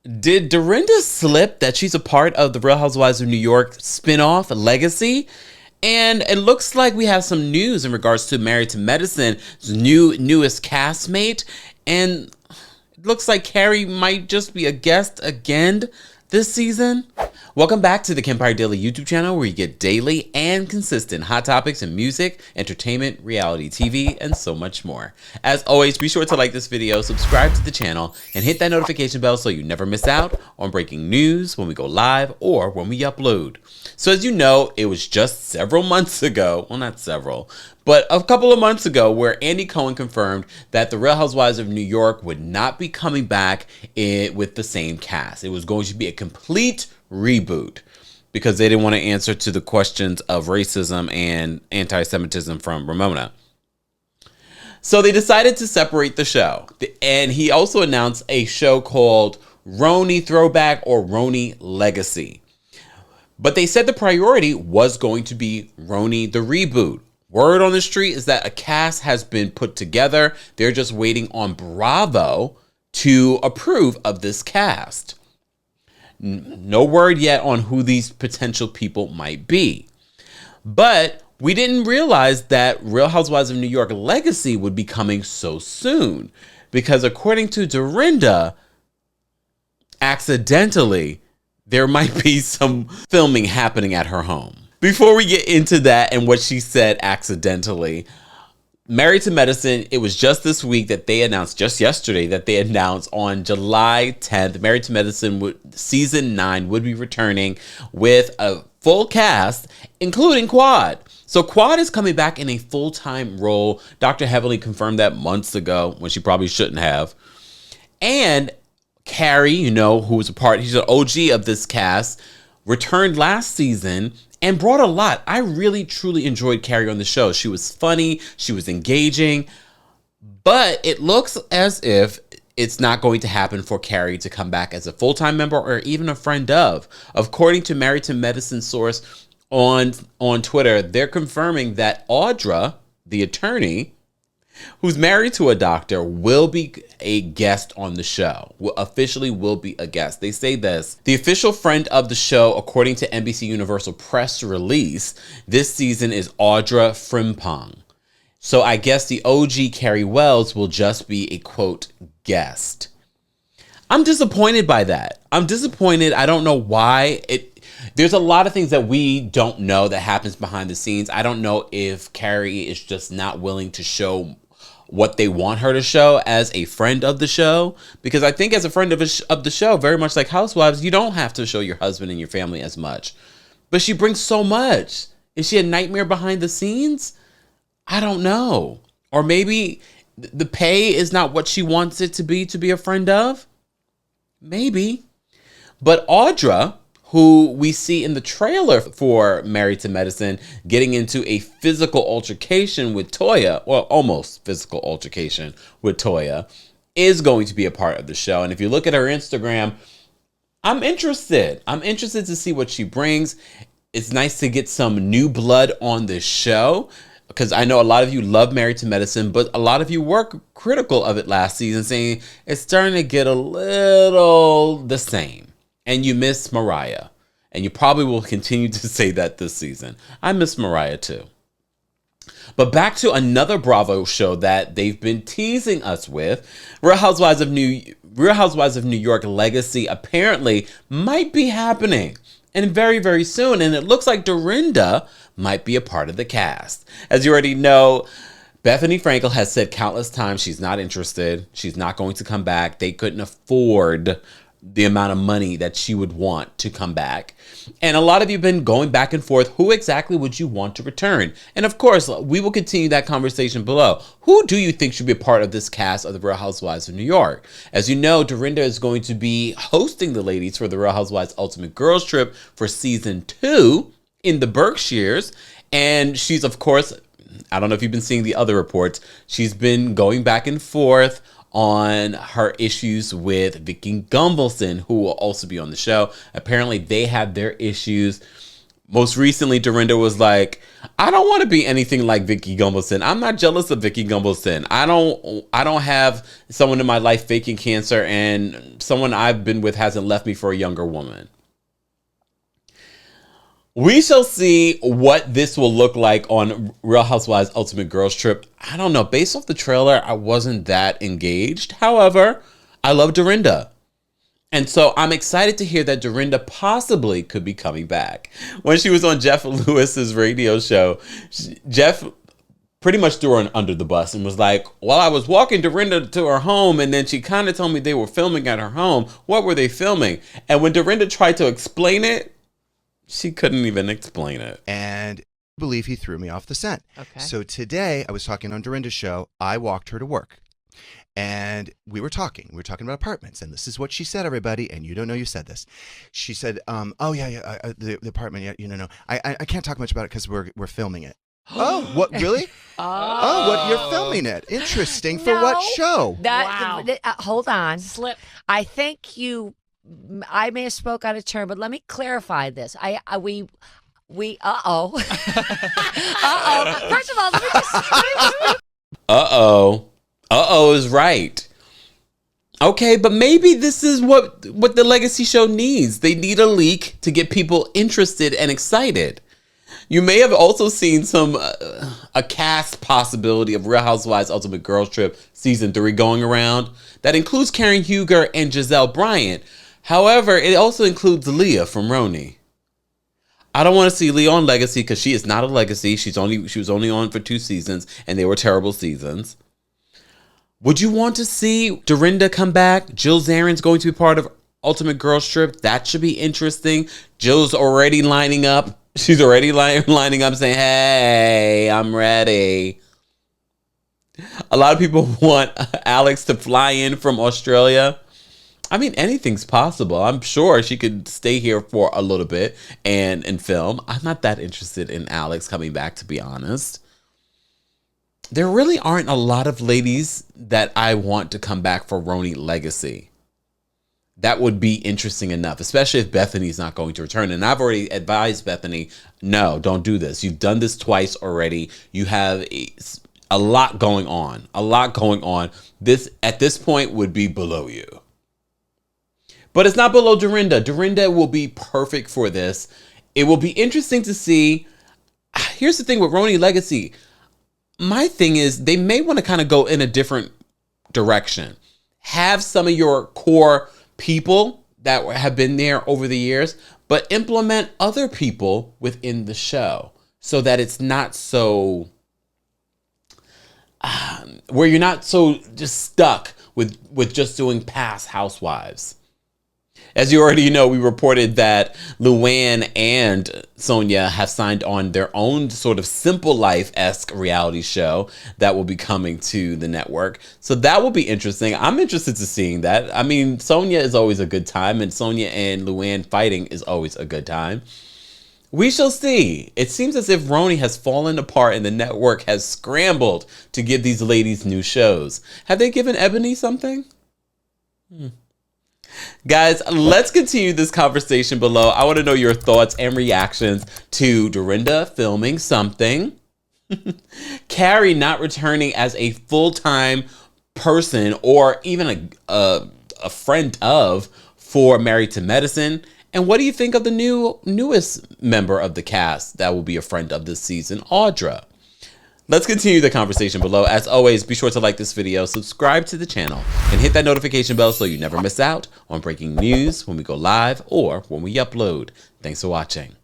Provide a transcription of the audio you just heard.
Did Dorinda slip that she's a part of the Real Housewives of New York spinoff Legacy? And it looks like we have some news in regards to Married to Medicine's newest castmate. And it looks like Kari might just be a guest again this season. Welcome back to the Kempire Daily YouTube channel, where you get daily and consistent hot topics in music, entertainment, reality TV, and so much more. As always, be sure to like this video, subscribe to the channel, and hit that notification bell so you never miss out on breaking news when we go live or when we upload. So as you know, it was just several months ago, well, not several, but a couple of months ago, where Andy Cohen confirmed that the Real Housewives of New York would not be coming back with the same cast. It was going to be a complete reboot because they didn't want to answer to the questions of racism and anti-Semitism from Ramona. So they decided to separate the show. And he also announced a show called RHONY Throwback or RHONY Legacy. But they said the priority was going to be RHONY the reboot. Word on the street is that a cast has been put together. They're just waiting on Bravo to approve of this cast. No word yet on who these potential people might be. But we didn't realize that Real Housewives of New York Legacy would be coming so soon. Because according to Dorinda, accidentally, there might be some filming happening at her home. Before we get into that and what she said accidentally, Married to Medicine, it was just this week that they announced, just yesterday, that they announced on July 10th, Married to Medicine Season 9 would be returning with a full cast, including Quad. So Quad is coming back in a full-time role. Dr. Heavenly confirmed that months ago, when she probably shouldn't have. And Kari, you know, who was he's an OG of this cast, returned last season and brought a lot. I really, truly enjoyed Kari on the show. She was funny. She was engaging. But it looks as if it's not going to happen for Kari to come back as a full-time member or even a friend of. According to Married to Medicine source on Twitter, they're confirming that Audra, the attorney, who's married to a doctor, will be a guest on the show. Officially will be a guest. They say this: the official friend of the show, according to NBC Universal press release, this season is Audra Frimpong. So I guess the OG Kari Wells will just be a, quote, guest. I'm disappointed by that. I'm disappointed. I don't know why. There's a lot of things that we don't know that happens behind the scenes. I don't know if Kari is just not willing to show what they want her to show as a friend of the show. Because I think as a friend of the show, very much like Housewives, you don't have to show your husband and your family as much. But she brings so much. Is she a nightmare behind the scenes? I don't know. Or maybe the pay is not what she wants it to be a friend of. Maybe. But Audra, who we see in the trailer for Married to Medicine, getting into a physical altercation with Toya, well, almost physical altercation with Toya, is going to be a part of the show. And if you look at her Instagram, I'm interested. I'm interested to see what she brings. It's nice to get some new blood on this show, because I know a lot of you love Married to Medicine, but a lot of you were critical of it last season, saying it's starting to get a little the same. And you miss Mariah. And you probably will continue to say that this season. I miss Mariah too. But back to another Bravo show that they've been teasing us with. Real Housewives of New York Legacy apparently might be happening. And very, very soon. And it looks like Dorinda might be a part of the cast. As you already know, Bethany Frankel has said countless times she's not interested. She's not going to come back. They couldn't afford the amount of money that she would want to come back. And a lot of you have been going back and forth. Who exactly would you want to return? And of course, we will continue that conversation below. Who do you think should be a part of this cast of the Real Housewives of New York? As you know, Dorinda is going to be hosting the ladies for the Real Housewives Ultimate Girls Trip for season 2 in the Berkshires. And she's, of course, I don't know if you've been seeing the other reports, she's been going back and forth on her issues with Vicky Gunvalson, who will also be on the show. Apparently, they have their issues Most recently, Dorinda was like, I don't want to be anything like Vicky Gunvalson. I'm not jealous of Vicky Gunvalson. I don't have someone in my life faking cancer, and someone I've been with hasn't left me for a younger woman. We shall see what this will look like on Real Housewives Ultimate Girls Trip. I don't know. Based off the trailer, I wasn't that engaged. However, I love Dorinda. And so I'm excited to hear that Dorinda possibly could be coming back. When she was on Jeff Lewis's radio show, Jeff pretty much threw her under the bus and was like, well, I was walking Dorinda to her home, and then she kind of told me they were filming at her home. What were they filming? And when Dorinda tried to explain it, she couldn't even explain it. And I believe he threw me off the scent. Okay. So today I was talking on Dorinda's show. I walked her to work. And we were talking about apartments, and this is what she said, everybody, and you don't know you said this. She said, the apartment, no. I can't talk much about it because we're filming it. Oh, what, really? What, you're filming it? Interesting. For what show? Wow. Hold on. Slip. I think I may have spoke out of turn, but let me clarify this. Uh-oh. First of all, let me just... Uh-oh is right. Okay, but maybe this is what the Legacy show needs. They need a leak to get people interested and excited. You may have also seen a cast possibility of Real Housewives Ultimate Girls Trip Season 3 going around. That includes Karen Huger and Giselle Bryant. However, it also includes Leah from RHONY. I don't want to see Leah on Legacy because she is not a Legacy. She was only on for 2 seasons, and they were terrible seasons. Would you want to see Dorinda come back? Jill Zarin's going to be part of Ultimate Girls Trip. That should be interesting. Jill's already lining up. She's already lining up saying, hey, I'm ready. A lot of people want Alex to fly in from Australia. I mean, anything's possible. I'm sure she could stay here for a little bit and film. I'm not that interested in Alex coming back, to be honest. There really aren't a lot of ladies that I want to come back for RHONY Legacy. That would be interesting enough, especially if Bethany's not going to return. And I've already advised Bethany, no, don't do this. You've done this twice already. You have a lot going on. This, at this point, would be below you. But it's not below Dorinda. Dorinda will be perfect for this. It will be interesting to see. Here's the thing with RHONY Legacy. My thing is they may want to kind of go in a different direction. Have some of your core people that have been there over the years, but implement other people within the show so that it's not so where you're not so just stuck with just doing past housewives. As you already know, we reported that Luann and Sonia have signed on their own sort of Simple Life-esque reality show that will be coming to the network. So that will be interesting. I'm interested to seeing that. I mean, Sonia is always a good time, and Sonia and Luann fighting is always a good time. We shall see. It seems as if RHONY has fallen apart and the network has scrambled to give these ladies new shows. Have they given Ebony something? Guys, let's continue this conversation below. I want to know your thoughts and reactions to Dorinda filming something, Kari not returning as a full-time person or even a friend of for Married to Medicine, and what do you think of the newest member of the cast that will be a friend of this season, Audra? Let's continue the conversation below. As always, be sure to like this video, subscribe to the channel, and hit that notification bell so you never miss out on breaking news when we go live or when we upload. Thanks for watching.